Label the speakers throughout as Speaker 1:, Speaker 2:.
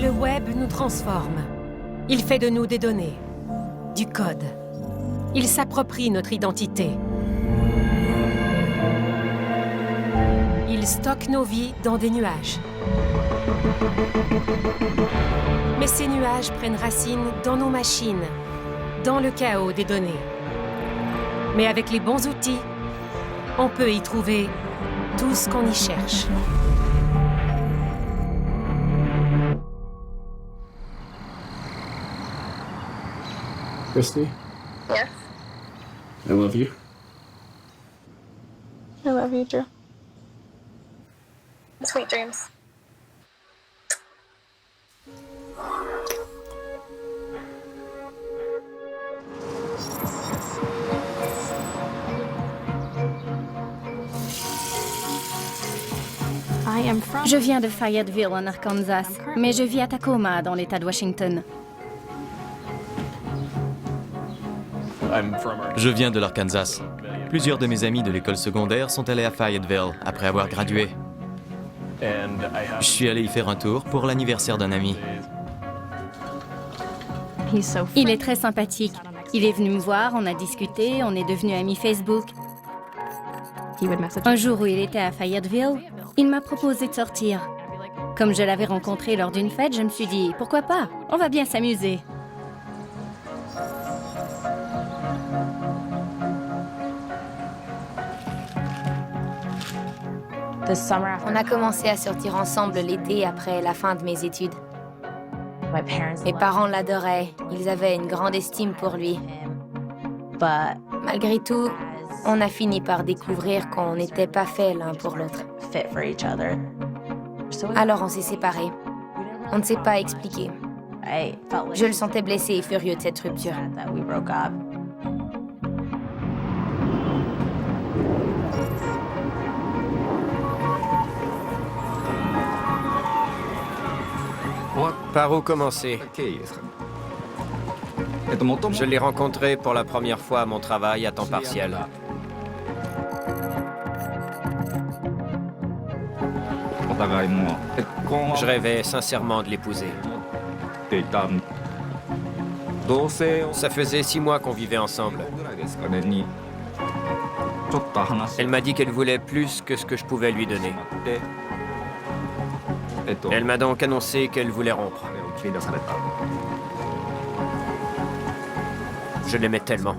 Speaker 1: Le web nous transforme. Il fait de nous des données, du code. Il s'approprie notre identité. Il stocke nos vies dans des nuages. Mais ces nuages prennent racine dans nos machines, dans le chaos des données. Mais avec les bons outils, on peut y trouver tout ce qu'on y cherche.
Speaker 2: Christy,
Speaker 3: Yes.
Speaker 2: I love you.
Speaker 3: I love you, Drew. Sweet dreams.
Speaker 4: Je viens de Fayetteville, en Arkansas, mais je vis à Tacoma, dans l'État de Washington.
Speaker 5: Je viens de l'Arkansas. Plusieurs de mes amis de l'école secondaire sont allés à Fayetteville après avoir gradué. Je suis allé y faire un tour pour l'anniversaire d'un ami.
Speaker 4: Il est très sympathique. Il est venu me voir, on a discuté, on est devenus amis Facebook. Un jour où il était à Fayetteville, il m'a proposé de sortir. Comme je l'avais rencontré lors d'une fête, je me suis dit, pourquoi pas? On va bien s'amuser.
Speaker 6: On a commencé à sortir ensemble l'été après la fin de mes études. Mes parents l'adoraient, ils avaient une grande estime pour lui. Malgré tout, on a fini par découvrir qu'on n'était pas faits l'un pour l'autre. Alors on s'est séparés. On ne s'est pas expliqué. Je le sentais blessé et furieux de cette rupture.
Speaker 7: Par où commencer? Je l'ai rencontré pour la première fois à mon travail à temps partiel. Je rêvais sincèrement de l'épouser. Ça faisait 6 mois qu'on vivait ensemble. Elle m'a dit qu'elle voulait plus que ce que je pouvais lui donner. Elle m'a donc annoncé qu'elle voulait rompre. Je l'aimais tellement.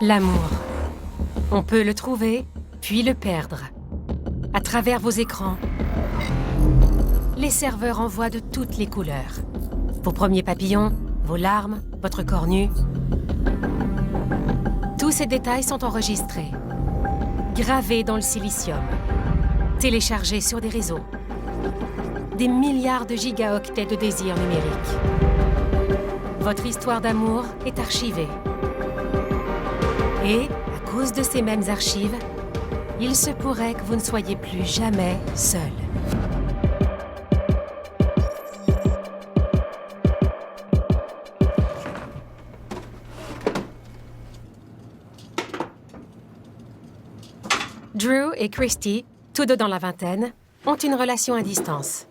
Speaker 1: L'amour. On peut le trouver, puis le perdre. À travers vos écrans, les serveurs envoient de toutes les couleurs. Vos premiers papillons, vos larmes, votre corps nu. Tous ces détails sont enregistrés, gravés dans le silicium, téléchargés sur des réseaux. Des milliards de gigaoctets de désirs numériques. Votre histoire d'amour est archivée. Et, à cause de ces mêmes archives, il se pourrait que vous ne soyez plus jamais seul. Drew et Christy, tous deux dans la vingtaine, ont une relation à distance.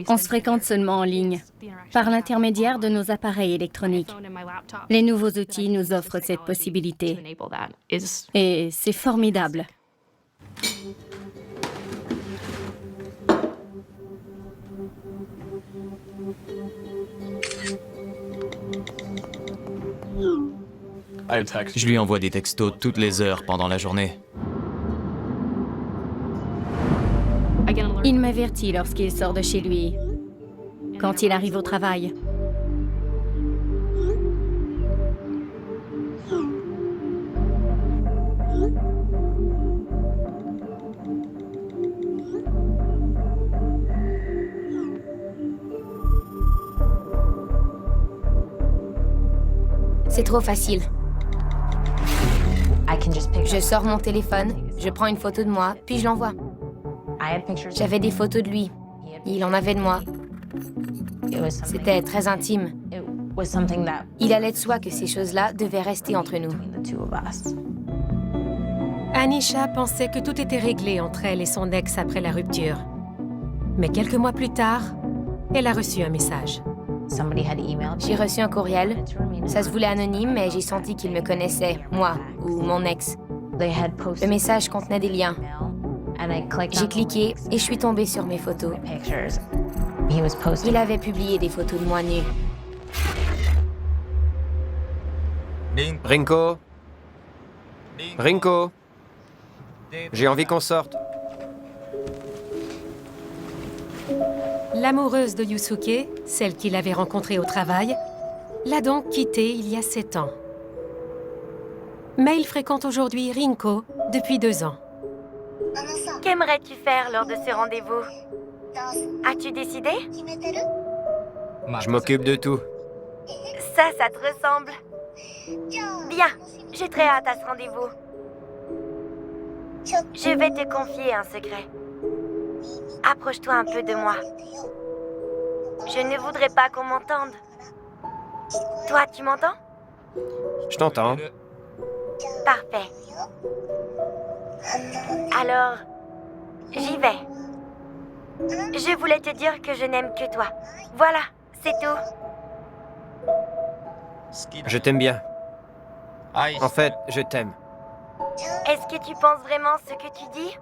Speaker 4: On se fréquente seulement en ligne, par l'intermédiaire de nos appareils électroniques. Les nouveaux outils nous offrent cette possibilité. Et c'est formidable.
Speaker 5: Je lui envoie des textos toutes les heures pendant la journée.
Speaker 4: Il m'avertit lorsqu'il sort de chez lui, quand il arrive au travail.
Speaker 6: C'est trop facile. Je sors mon téléphone, je prends une photo de moi, puis je l'envoie. J'avais des photos de lui. Il en avait de moi. C'était très intime. Il allait de soi que ces choses-là devaient rester entre nous.
Speaker 1: Anisha pensait que tout était réglé entre elle et son ex après la rupture. Mais quelques mois plus tard, elle a reçu un message.
Speaker 6: J'ai reçu un courriel. Ça se voulait anonyme, mais j'ai senti qu'il me connaissait, moi ou mon ex. Le message contenait des liens. J'ai cliqué et je suis tombée sur mes photos. Il avait publié des photos de moi nue.
Speaker 7: Rinko? Rinko? J'ai envie qu'on sorte.
Speaker 1: L'amoureuse de Yusuke, celle qu'il avait rencontrée au travail, l'a donc quitté il y a 7 ans. Mais il fréquente aujourd'hui Rinko depuis 2 ans.
Speaker 3: Qu'aimerais-tu faire lors de ce rendez-vous? As-tu décidé?
Speaker 7: Je m'occupe de tout.
Speaker 3: Ça te ressemble. Bien, j'ai très hâte à ce rendez-vous. Je vais te confier un secret. Approche-toi un peu de moi. Je ne voudrais pas qu'on m'entende. Toi, tu m'entends?
Speaker 7: Je t'entends.
Speaker 3: Parfait. Alors, j'y vais. Je voulais te dire que je n'aime que toi. Voilà, c'est tout.
Speaker 7: Je t'aime bien. En fait, je t'aime.
Speaker 3: Est-ce que tu penses vraiment ce que tu dis?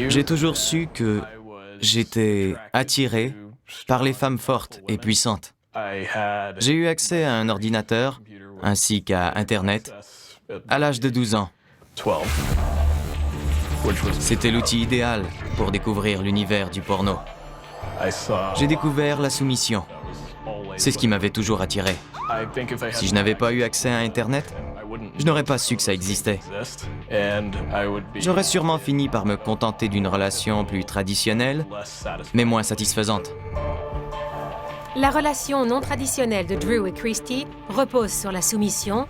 Speaker 5: J'ai toujours su que j'étais attiré par les femmes fortes et puissantes. J'ai eu accès à un ordinateur ainsi qu'à Internet à l'âge de 12 ans. C'était l'outil idéal pour découvrir l'univers du porno. J'ai découvert la soumission. C'est ce qui m'avait toujours attiré. Si je n'avais pas eu accès à Internet, je n'aurais pas su que ça existait. J'aurais sûrement fini par me contenter d'une relation plus traditionnelle, mais moins satisfaisante.
Speaker 1: La relation non traditionnelle de Drew et Christy repose sur la soumission,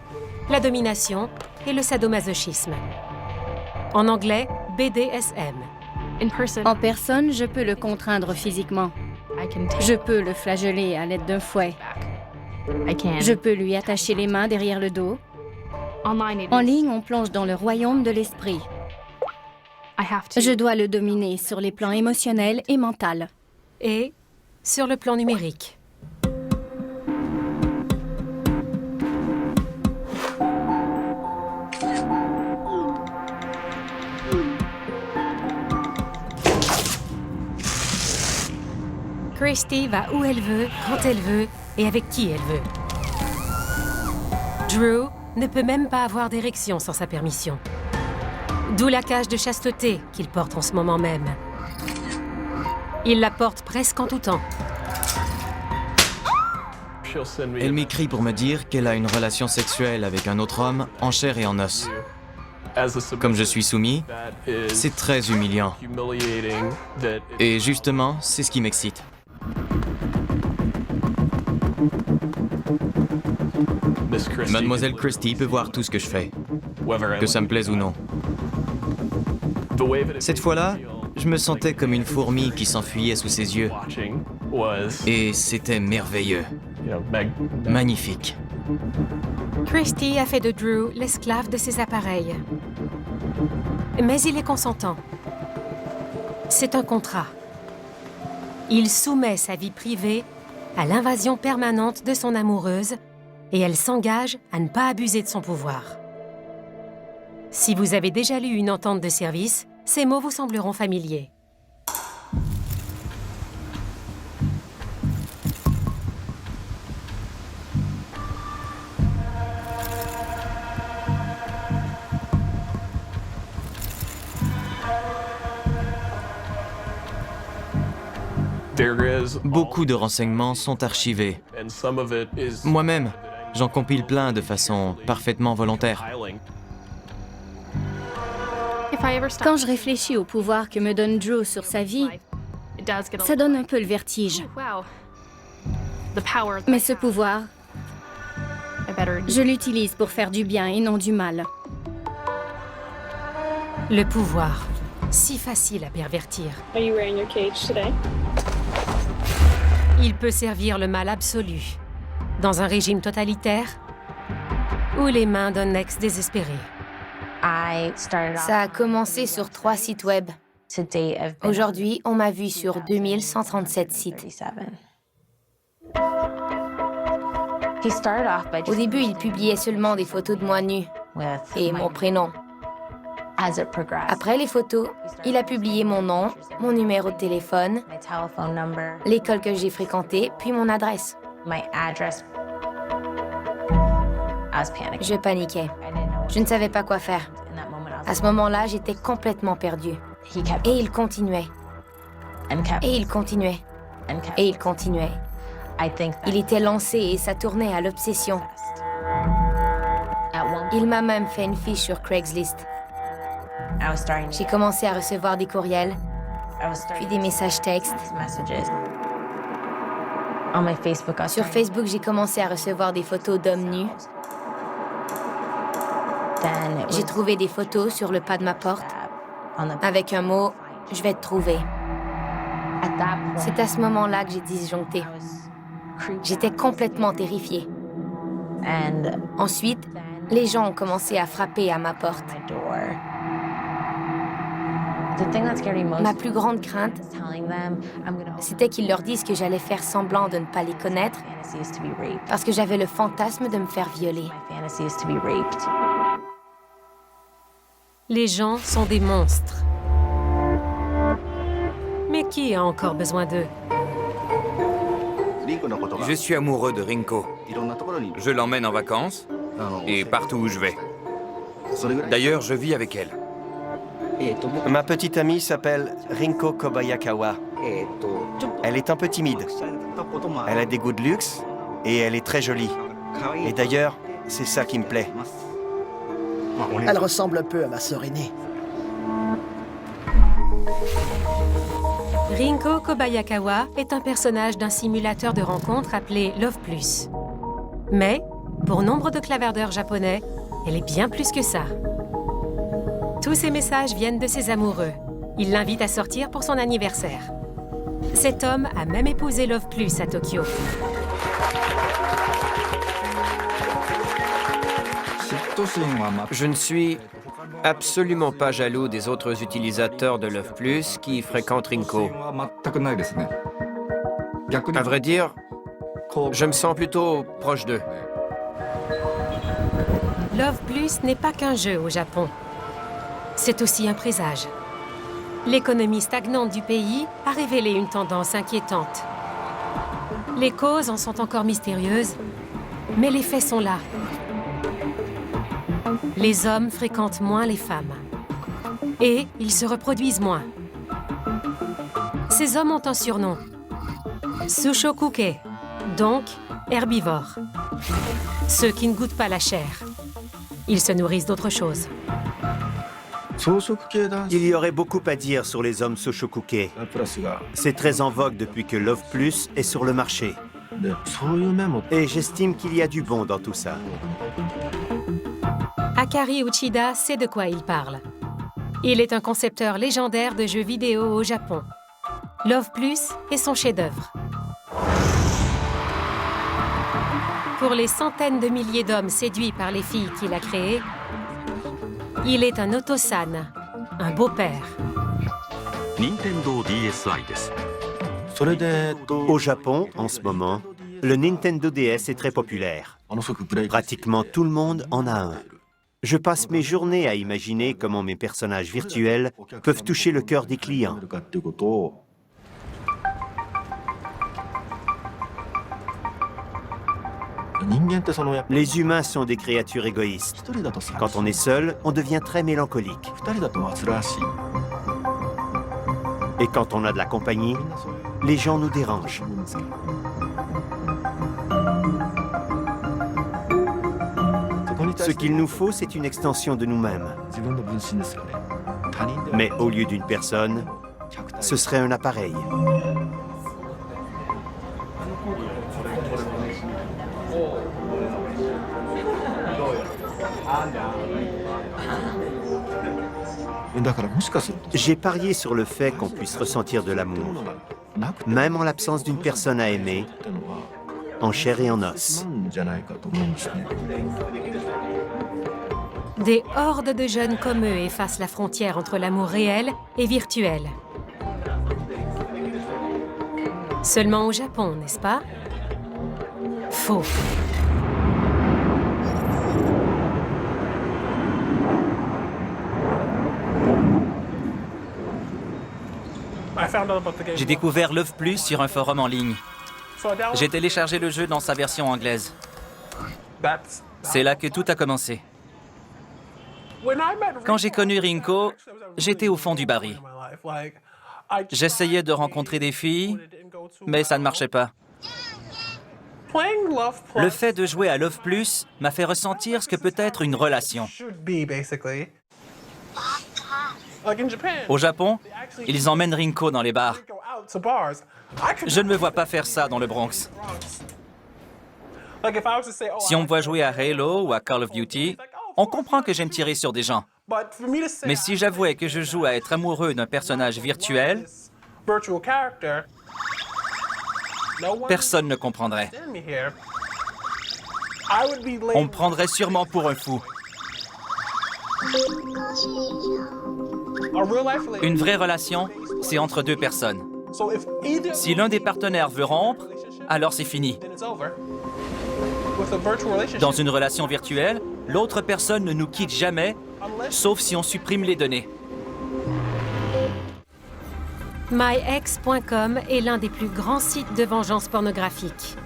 Speaker 1: la domination et le sadomasochisme. En anglais, BDSM.
Speaker 4: En personne, je peux le contraindre physiquement. Je peux le flageller à l'aide d'un fouet. Je peux lui attacher les mains derrière le dos. En ligne, on plonge dans le royaume de l'esprit. Je dois le dominer sur les plans émotionnels et mental.
Speaker 1: Et sur le plan numérique. Christy va où elle veut, quand elle veut et avec qui elle veut. Drew ne peut même pas avoir d'érection sans sa permission. D'où la cage de chasteté qu'il porte en ce moment même. Il la porte presque en tout temps.
Speaker 5: Elle m'écrit pour me dire qu'elle a une relation sexuelle avec un autre homme en chair et en os. Comme je suis soumis, c'est très humiliant. Et justement, c'est ce qui m'excite. Mademoiselle Christie peut voir tout ce que je fais, que ça me plaise ou non. Cette fois-là, je me sentais comme une fourmi qui s'enfuyait sous ses yeux. Et c'était merveilleux. Magnifique.
Speaker 1: Christy a fait de Drew l'esclave de ses appareils. Mais il est consentant. C'est un contrat. Il soumet sa vie privée à l'invasion permanente de son amoureuse et elle s'engage à ne pas abuser de son pouvoir. Si vous avez déjà lu une entente de service, ces mots vous sembleront familiers.
Speaker 5: Beaucoup de renseignements sont archivés. Moi-même, j'en compile plein de façon parfaitement volontaire.
Speaker 4: Quand je réfléchis au pouvoir que me donne Drew sur sa vie, ça donne un peu le vertige. Mais ce pouvoir, je l'utilise pour faire du bien et non du mal.
Speaker 1: Le pouvoir. si facile à pervertir.
Speaker 8: Are you wearing your cage today?
Speaker 1: Il peut servir le mal absolu, dans un régime totalitaire ou les mains d'un ex désespéré.
Speaker 6: Ça a commencé sur 3 sites web. Aujourd'hui, on m'a vu sur 2137 sites. Au début, il publiait seulement des photos de moi nue et mon prénom. Après les photos, il a publié mon nom, mon numéro de téléphone, l'école que j'ai fréquentée, puis mon adresse. Je paniquais. Je ne savais pas quoi faire. À ce moment-là, j'étais complètement perdue. Et il continuait. Et il continuait. Et il continuait. Il était lancé et ça tournait à l'obsession. Il m'a même fait une fiche sur Craigslist. J'ai commencé à recevoir des courriels, puis des messages textes. Sur Facebook, j'ai commencé à recevoir des photos d'hommes nus. J'ai trouvé des photos sur le pas de ma porte, avec un mot « Je vais te trouver ». C'est à ce moment-là que j'ai disjoncté. J'étais complètement terrifiée. Ensuite, les gens ont commencé à frapper à ma porte. Ma plus grande crainte, c'était qu'ils leur disent que j'allais faire semblant de ne pas les connaître parce que j'avais le fantasme de me faire violer.
Speaker 1: Les gens sont des monstres. Mais qui a encore besoin d'eux?
Speaker 9: Je suis amoureux de Rinko. Je l'emmène en vacances et partout où je vais. D'ailleurs, je vis avec elle.
Speaker 10: Ma petite amie s'appelle Rinko Kobayakawa. Elle est un peu timide. Elle a des goûts de luxe et elle est très jolie. Et d'ailleurs, c'est ça qui me plaît.
Speaker 11: Elle ressemble un peu à ma sœur aînée.
Speaker 1: Rinko Kobayakawa est un personnage d'un simulateur de rencontre appelé Love Plus. Mais, pour nombre de clavardeurs japonais, elle est bien plus que ça. Tous ces messages viennent de ses amoureux. Il l'invite à sortir pour son anniversaire. Cet homme a même épousé Love Plus à Tokyo.
Speaker 7: Je ne suis absolument pas jaloux des autres utilisateurs de Love Plus qui fréquentent Rinko. À vrai dire, je me sens plutôt proche d'eux.
Speaker 1: Love Plus n'est pas qu'un jeu au Japon. C'est aussi un présage. L'économie stagnante du pays a révélé une tendance inquiétante. Les causes en sont encore mystérieuses, mais les faits sont là. Les hommes fréquentent moins les femmes. Et ils se reproduisent moins. Ces hommes ont un surnom. Sushokuke, donc herbivores. Ceux qui ne goûtent pas la chair. Ils se nourrissent d'autre chose.
Speaker 10: Il y aurait beaucoup à dire sur les hommes Sushokuke. C'est très en vogue depuis que Love Plus est sur le marché. Et j'estime qu'il y a du bon dans tout ça.
Speaker 1: Akari Uchida sait de quoi il parle. Il est un concepteur légendaire de jeux vidéo au Japon. Love Plus est son chef-d'œuvre. Pour les centaines de milliers d'hommes séduits par les filles qu'il a créées, il est un otosan, un beau-père.
Speaker 10: Au Japon, en ce moment, le Nintendo DS est très populaire. Pratiquement tout le monde en a un. Je passe mes journées à imaginer comment mes personnages virtuels peuvent toucher le cœur des clients. Les humains sont des créatures égoïstes. Quand on est seul, on devient très mélancolique. Et quand on a de la compagnie, les gens nous dérangent. Ce qu'il nous faut, c'est une extension de nous-mêmes. Mais au lieu d'une personne, ce serait un appareil. J'ai parié sur le fait qu'on puisse ressentir de l'amour, même en l'absence d'une personne à aimer, en chair et en os.
Speaker 1: Des hordes de jeunes comme eux effacent la frontière entre l'amour réel et virtuel. Seulement au Japon, n'est-ce pas? Faux.
Speaker 12: J'ai découvert Love Plus sur un forum en ligne. J'ai téléchargé le jeu dans sa version anglaise. C'est là que tout a commencé. Quand j'ai connu Rinko, j'étais au fond du baril. J'essayais de rencontrer des filles, mais ça ne marchait pas. Le fait de jouer à Love Plus m'a fait ressentir ce que peut être une relation. Au Japon, ils emmènent Rinko dans les bars. Je ne me vois pas faire ça dans le Bronx. Si on me voit jouer à Halo ou à Call of Duty, on comprend que j'aime tirer sur des gens. Mais si j'avouais que je joue à être amoureux d'un personnage virtuel, personne ne comprendrait. On me prendrait sûrement pour un fou. Une vraie relation, c'est entre deux personnes. Si l'un des partenaires veut rompre, alors c'est fini. Dans une relation virtuelle, l'autre personne ne nous quitte jamais, sauf si on supprime les données.
Speaker 1: MyEx.com est l'un des plus grands sites de vengeance pornographique.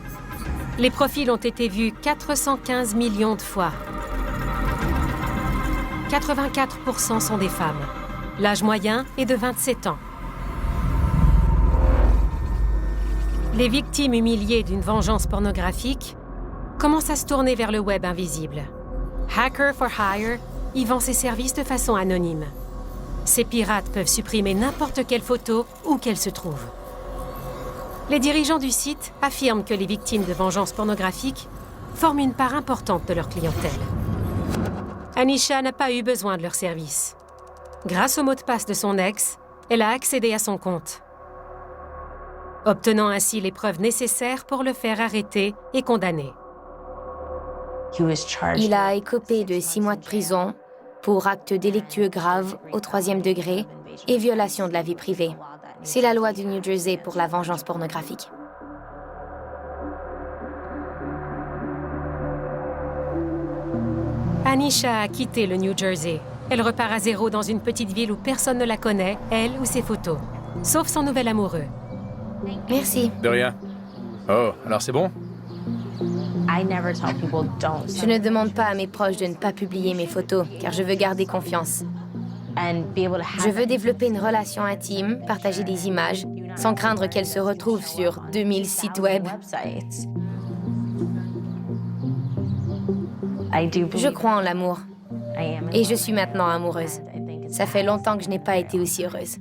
Speaker 1: Les profils ont été vus 415 millions de fois. 84% sont des femmes. L'âge moyen est de 27 ans. Les victimes humiliées d'une vengeance pornographique commencent à se tourner vers le web invisible. Hacker for Hire y vend ses services de façon anonyme. Ces pirates peuvent supprimer n'importe quelle photo où qu'elle se trouve. Les dirigeants du site affirment que les victimes de vengeance pornographique forment une part importante de leur clientèle. Anisha n'a pas eu besoin de leur service. Grâce au mot de passe de son ex, elle a accédé à son compte, obtenant ainsi les preuves nécessaires pour le faire arrêter et condamner.
Speaker 6: Il a écopé de 6 mois de prison pour actes délictueux graves au 3e degré et violation de la vie privée. C'est la loi du New Jersey pour la vengeance pornographique.
Speaker 1: Anisha a quitté le New Jersey. Elle repart à zéro dans une petite ville où personne ne la connaît, elle ou ses photos, sauf son nouvel amoureux.
Speaker 6: Merci.
Speaker 13: De rien. Oh, alors c'est bon?
Speaker 6: Je ne demande pas à mes proches de ne pas publier mes photos, car je veux garder confiance. Je veux développer une relation intime, partager des images, sans craindre qu'elles se retrouvent sur 2000 sites web. Je crois en l'amour. Et je suis maintenant amoureuse. Ça fait longtemps que je n'ai pas été aussi heureuse.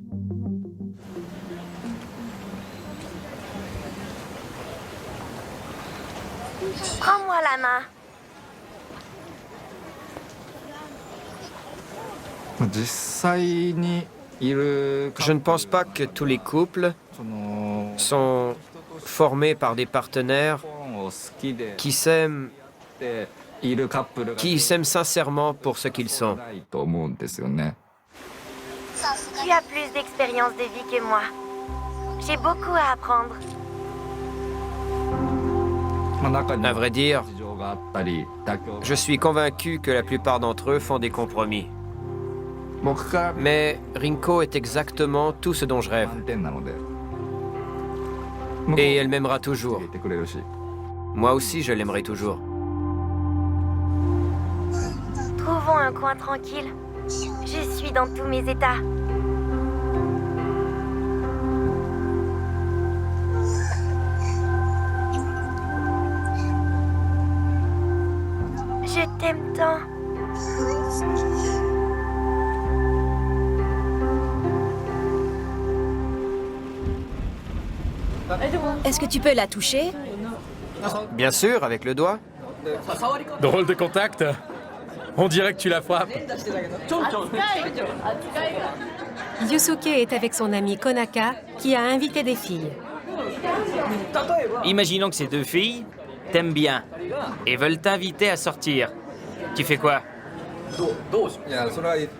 Speaker 3: Prends-moi la main.
Speaker 7: Je ne pense pas que tous les couples sont formés par des partenaires qui s'aiment sincèrement pour ce qu'ils sont.
Speaker 3: Tu as plus d'expérience de vie que moi. J'ai beaucoup à apprendre.
Speaker 7: À vrai dire, je suis convaincu que la plupart d'entre eux font des compromis. Mais Rinko est exactement tout ce dont je rêve. Et elle m'aimera toujours. Moi aussi, je l'aimerai toujours.
Speaker 3: Trouvons un coin tranquille. Je suis dans tous mes états. Je t'aime tant.
Speaker 14: Est-ce que tu peux la toucher?
Speaker 7: Bien sûr, avec le doigt.
Speaker 13: Drôle de contact. On dirait que tu la frappes.
Speaker 1: Yusuke est avec son ami Konaka, qui a invité des filles.
Speaker 12: Imaginons que ces deux filles t'aiment bien et veulent t'inviter à sortir. Tu fais quoi?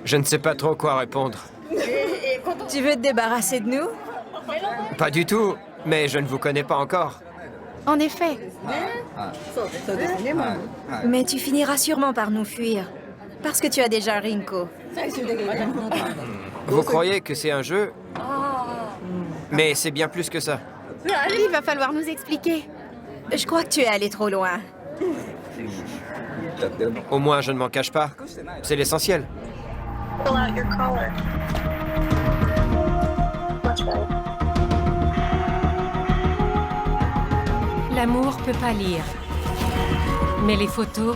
Speaker 7: Je ne sais pas trop quoi répondre.
Speaker 14: Tu veux te débarrasser de nous?
Speaker 7: Pas du tout, mais je ne vous connais pas encore.
Speaker 4: En effet.
Speaker 14: Mais tu finiras sûrement par nous fuir. Parce que tu as déjà Rinko.
Speaker 7: Vous croyez que c'est un jeu? Mais c'est bien plus que ça.
Speaker 4: Il va falloir nous expliquer.
Speaker 14: Je crois que tu es allé trop loin.
Speaker 7: Au moins, je ne m'en cache pas. C'est l'essentiel.
Speaker 1: L'amour peut pâlir, mais les photos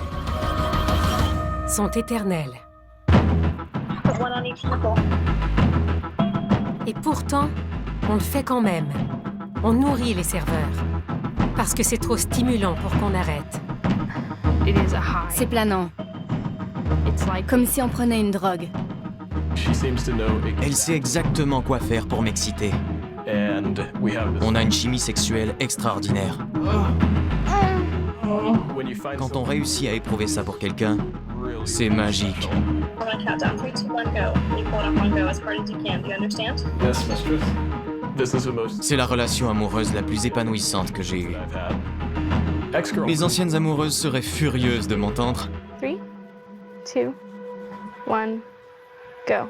Speaker 1: sont éternelles. Et pourtant, on le fait quand même. On nourrit les serveurs, parce que c'est trop stimulant pour qu'on arrête.
Speaker 4: C'est planant. Comme si on prenait une drogue.
Speaker 5: Elle sait exactement quoi faire pour m'exciter. On a une chimie sexuelle extraordinaire. Quand on réussit à éprouver ça pour quelqu'un, c'est magique. C'est la relation amoureuse la plus épanouissante que j'ai eue. Mes anciennes amoureuses seraient furieuses de m'entendre.
Speaker 8: 3, 2, 1, go.